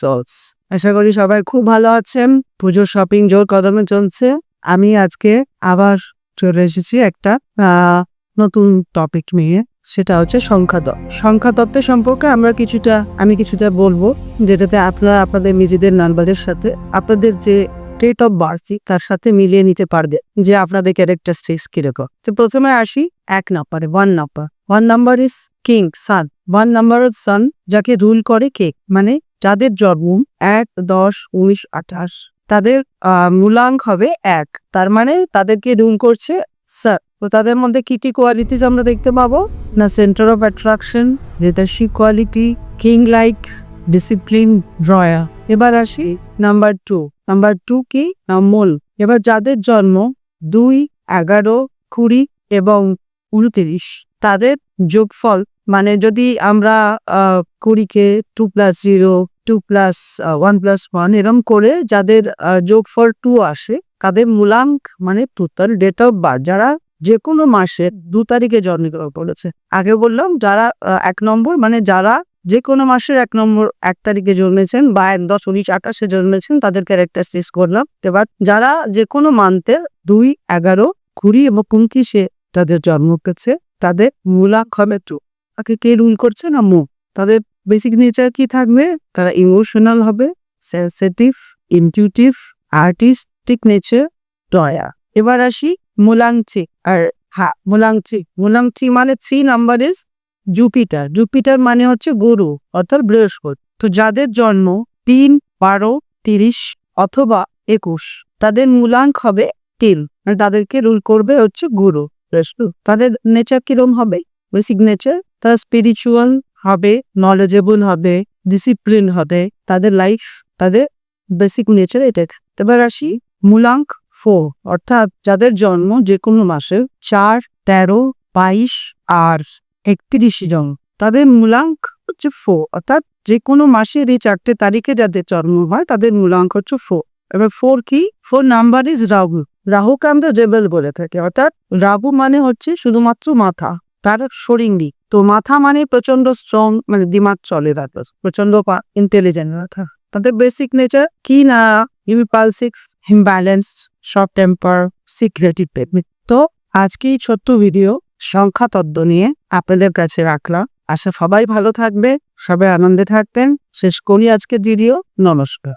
Sols. আশা করি সবাই খুব ভালো আছেন। পুজোর শপিং জোর কদমে চলছে। আমি আজকে আবার চলে এসেছি একটা নতুন টপিক নিয়ে, সেটা হচ্ছে সংখ্যাতত্ত্ব সম্পর্কে আমি কিছুটা বলবো, যেটাতে আপনারা আপনাদের নিজেদের নাম্বারের সাথে আপনাদের যে ডেট অফ বার্থ তার সাথে মিলিয়ে নিতে পারবেন যে আপনাদের ক্যারেক্টারিস্টিক্স কিরকম। তো প্রথমে আসি 1 নম্বরে। 1 number is king sun. 1 number of sun, যাকে রুল করে কে, মানে যাদের জন্ম 1, 10, 19, 28, তাদের মূলাঙ্ক হবে 1। তার মানে তাদেরকে রুল করছে স্যার। তো তাদের মধ্যে কি কি কোয়ালিটিস আমরা দেখতে পাবো না, centre of attraction, leadership quality, king like, discipline, drawer. এবার আসি নাম্বার 2 কি না মূল। এবার যাদের জন্ম 2, 11, 20 এবং 29, তাদের যোগফল, মানে যদি আমরা 20-কে 2+0, 2+1+1 এরম করে যাদের যোগফল 2 আসে, তাদের মূলাঙ্ক মানে 2, তার ডেট অফ বার্থ, যারা যে কোনো মাসের 2 তারিখে জন্মগ্রহণ করেছে। আগে বললাম যারা 1 নম্বর, মানে যারা যে কোনো মাসের 1 তারিখে জন্মেছেন বা 1, 10, 19, 28-এ জন্মেছেন, তাদের ক্যারেক্টারিস্টিক্স করলাম। এবার যারা যে কোনো মান্থের 2, 11, 20 এবং 29-এ তাদের জন্ম পেয়েছে, তাদের মূলাঙ্ক হবে 2। তাকে কে রুল করছে না মু। তাদের বেসিক নেচার কি থাকবে, তারা ইমোশনাল হবে, সেনসিটিভ, ইনটিউটিভ, আর্টিস্টিক নেচার, ডয়া। এবার আসি মূলাংচি। আর মূলাংচি মানে 3 নাম্বার ইজ জুপিটার মানে হচ্ছে গুরু অর্থাৎ বৃহস্পতি। তো যাদের জন্ম 3, 12, 30 অথবা 21, তাদের মূলাঙ্ক হবে 3। তাদেরকে রুল করবে হচ্ছে গুরু বৃহস্পতি। তাদের নেচার কিরম হবে, বেসিক নেচার, তারা স্পিরিচুয়াল হবে, নলেজেবল হবে, ডিসিপ্লিন হবে, তাদের লাইফ, তাদের বেসিক নেচার এটা। এবার আসি মূলাঙ্ক 4, অর্থাৎ যাদের জন্ম যে কোনো মাসে 4, 13, 22 আর 31 জন, তাদের মূলাঙ্ক হচ্ছে 4। অর্থাৎ যে কোনো মাসের এই 4টে তারিখে যাদের জন্ম হয় তাদের মূলাঙ্ক হচ্ছে 4। এবার 4 কি, 4 নাম্বার ইজ রাহুকে আমরা জেবেল বলে থাকি। অর্থাৎ রাহু মানে হচ্ছে শুধুমাত্র মাথা, তার শরীর নেই। তো মাথা মানে প্রচন্ড স্ট্রং, মানে দিমাগ চলে, তারপর প্রচন্ড ইন্টেলিজেন্ট মাথা। তাদের বেসিক নেচার কি না, impulsive, imbalance, short temper, secretive. তো আজকে এই ছোট্ট ভিডিও সংখ্যাতত্ত্ব নিয়ে আপনাদের কাছে রাখলাম। আশা সবাই ভালো থাকবে, সবাই আনন্দে থাকবেন। শেষ করি আজকের ভিডিও। নমস্কার।